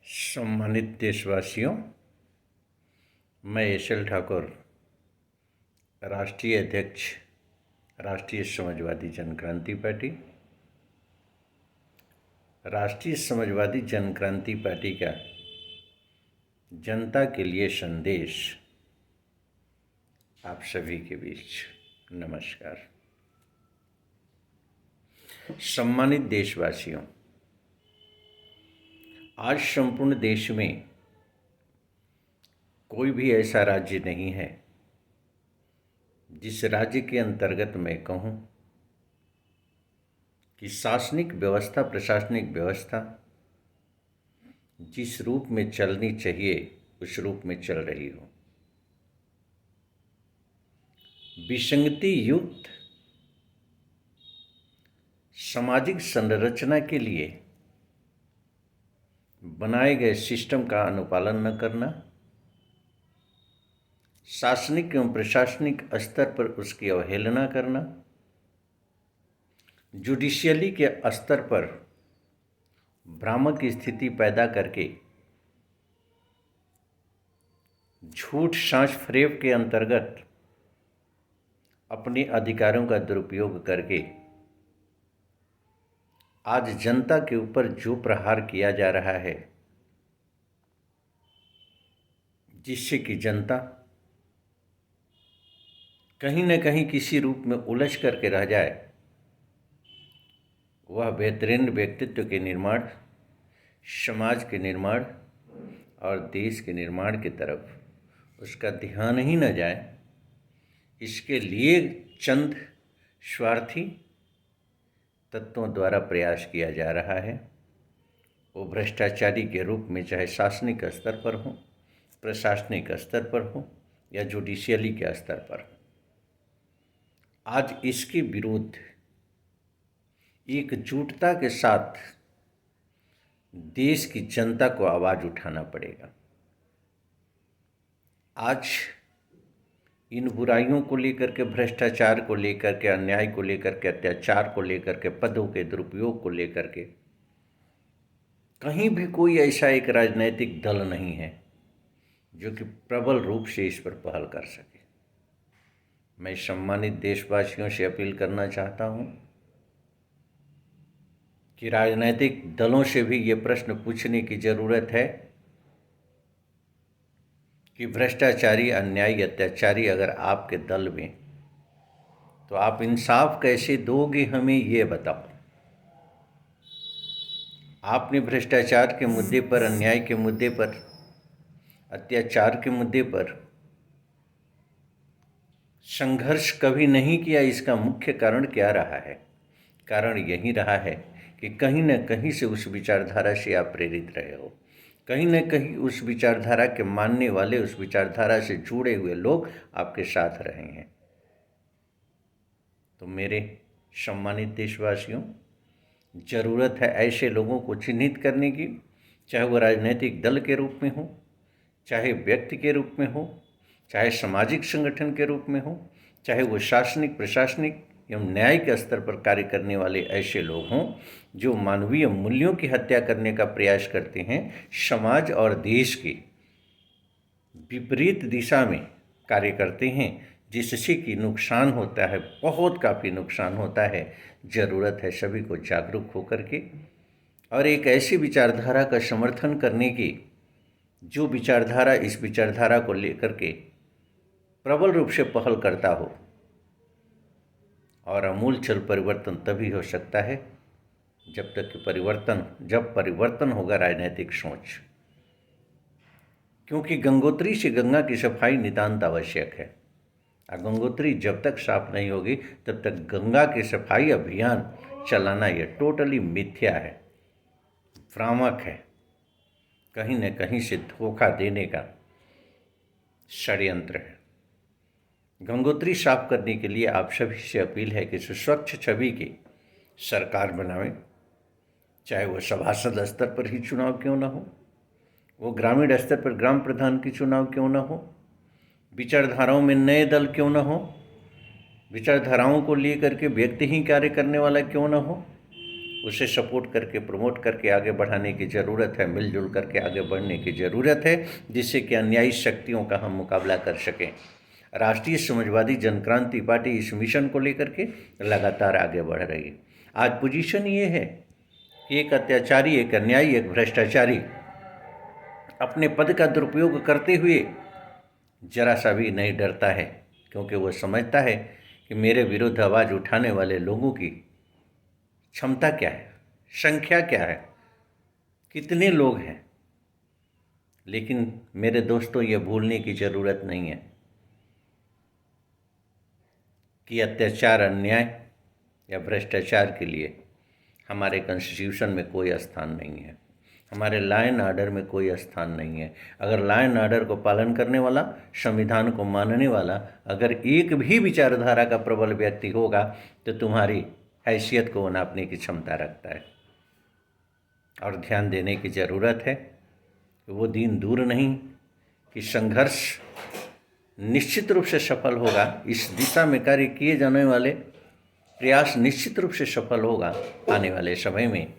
सम्मानित देशवासियों, मैं एस.एल. ठाकुर, राष्ट्रीय अध्यक्ष राष्ट्रीय समाजवादी जनक्रांति पार्टी। राष्ट्रीय समाजवादी जनक्रांति पार्टी का जनता के लिए संदेश आप सभी के बीच। नमस्कार। सम्मानित देशवासियों, आज संपूर्ण देश में कोई भी ऐसा राज्य नहीं है जिस राज्य के अंतर्गत मैं कहूँ कि शासनिक व्यवस्था, प्रशासनिक व्यवस्था जिस रूप में चलनी चाहिए उस रूप में चल रही हो। विसंगति युक्त सामाजिक संरचना के लिए बनाए गए सिस्टम का अनुपालन न करना, शासनिक एवं प्रशासनिक स्तर पर उसकी अवहेलना करना, जुडिशियली के स्तर पर भ्रामक स्थिति पैदा करके झूठ सांस फरेब के अंतर्गत अपने अधिकारों का दुरुपयोग करके आज जनता के ऊपर जो प्रहार किया जा रहा है, जिससे कि जनता कहीं न कहीं किसी रूप में उलझ करके रह जाए, वह बेहतरीन व्यक्तित्व के निर्माण, समाज के निर्माण और देश के निर्माण की तरफ उसका ध्यान ही न जाए, इसके लिए चंद स्वार्थी तत्वों द्वारा प्रयास किया जा रहा है। वो भ्रष्टाचारी के रूप में चाहे शासनिक स्तर पर हो, प्रशासनिक स्तर पर हो या जुडिशियली के स्तर पर हो। आज इसके विरुद्ध एकजुटता के साथ देश की जनता को आवाज़ उठाना पड़ेगा। आज इन बुराइयों को लेकर के, भ्रष्टाचार को लेकर के, अन्याय को लेकर के, अत्याचार को लेकर के, पदों के दुरुपयोग को लेकर के कहीं भी कोई ऐसा एक राजनीतिक दल नहीं है जो कि प्रबल रूप से इस पर पहल कर सके। मैं सम्मानित देशवासियों से अपील करना चाहता हूं कि राजनीतिक दलों से भी ये प्रश्न पूछने की ज़रूरत है कि भ्रष्टाचारी, अन्यायी, अत्याचारी अगर आपके दल में, तो आप इंसाफ कैसे दोगे हमें ये बताओ। आपने भ्रष्टाचार के मुद्दे पर, अन्याय के मुद्दे पर, अत्याचार के मुद्दे पर संघर्ष कभी नहीं किया। इसका मुख्य कारण क्या रहा है? कारण यही रहा है कि कहीं न कहीं से उस विचारधारा से आप प्रेरित रहे हो, कहीं न कहीं उस विचारधारा के मानने वाले, उस विचारधारा से जुड़े हुए लोग आपके साथ रहे हैं। तो मेरे सम्मानित देशवासियों, ज़रूरत है ऐसे लोगों को चिन्हित करने की, चाहे वो राजनीतिक दल के रूप में हो, चाहे व्यक्ति के रूप में हो, चाहे सामाजिक संगठन के रूप में हो, चाहे वो शासनिक, प्रशासनिक एवं न्यायिक स्तर पर कार्य करने वाले ऐसे लोग हों जो मानवीय मूल्यों की हत्या करने का प्रयास करते हैं, समाज और देश की विपरीत दिशा में कार्य करते हैं, जिससे कि नुकसान होता है, बहुत काफ़ी नुकसान होता है। ज़रूरत है सभी को जागरूक होकर के और एक ऐसी विचारधारा का समर्थन करने की जो विचारधारा इस विचारधारा को लेकर के प्रबल रूप से पहल करता हो। और आमूलचूल परिवर्तन तभी हो सकता है जब परिवर्तन होगा राजनीतिक सोच। क्योंकि गंगोत्री से गंगा की सफाई नितांत आवश्यक है। और गंगोत्री जब तक साफ नहीं होगी तब तक गंगा की सफाई अभियान चलाना यह टोटली मिथ्या है, भ्रामक है, कहीं न कहीं से धोखा देने का षड्यंत्र है। गंगोत्री साफ करने के लिए आप सभी से अपील है कि स्वच्छ छवि की सरकार बनावें, चाहे वो सभासद स्तर पर ही चुनाव क्यों ना हो, वो ग्रामीण स्तर पर ग्राम प्रधान की चुनाव क्यों ना हो, विचारधाराओं में नए दल क्यों ना हो, विचारधाराओं को लेकर के व्यक्ति ही कार्य करने वाला क्यों ना हो, उसे सपोर्ट करके प्रमोट करके आगे बढ़ाने की ज़रूरत है, मिलजुल करके आगे बढ़ने की ज़रूरत है, जिससे कि अन्यायी शक्तियों का हम मुकाबला कर सकें। राष्ट्रीय समाजवादी जनक्रांति पार्टी इस मिशन को लेकर के लगातार आगे बढ़ रही है। आज पोजीशन ये है कि एक अत्याचारी, एक अन्यायी, एक भ्रष्टाचारी अपने पद का दुरुपयोग करते हुए जरा सा भी नहीं डरता है, क्योंकि वो समझता है कि मेरे विरुद्ध आवाज़ उठाने वाले लोगों की क्षमता क्या है, संख्या क्या है, कितने लोग हैं। लेकिन मेरे दोस्तों, ये भूलने की ज़रूरत नहीं है कि अत्याचार, अन्याय या भ्रष्टाचार के लिए हमारे कॉन्स्टिट्यूशन में कोई स्थान नहीं है, हमारे लॉ एंड ऑर्डर में कोई स्थान नहीं है। अगर लॉ एंड ऑर्डर को पालन करने वाला, संविधान को मानने वाला अगर एक भी विचारधारा का प्रबल व्यक्ति होगा तो तुम्हारी हैसियत को नापने की क्षमता रखता है। और ध्यान देने की ज़रूरत है कि वो दिन दूर नहीं कि संघर्ष निश्चित रूप से सफल होगा। इस दिशा में कार्य किए जाने वाले प्रयास निश्चित रूप से सफल होगा आने वाले समय में।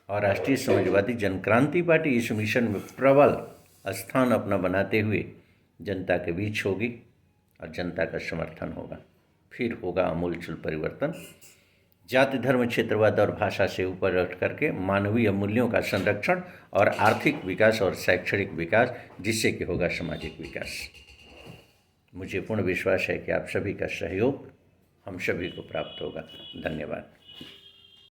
और राष्ट्रीय समाजवादी जनक्रांति पार्टी इस मिशन में प्रबल स्थान अपना बनाते हुए जनता के बीच होगी और जनता का समर्थन होगा। फिर होगा आमूलचूल परिवर्तन। जाति, धर्म, क्षेत्रवाद और भाषा से ऊपर उठ करके मानवीय मूल्यों का संरक्षण और आर्थिक विकास और शैक्षणिक विकास, जिससे कि होगा सामाजिक विकास। मुझे पूर्ण विश्वास है कि आप सभी का सहयोग हम सभी को प्राप्त होगा। धन्यवाद।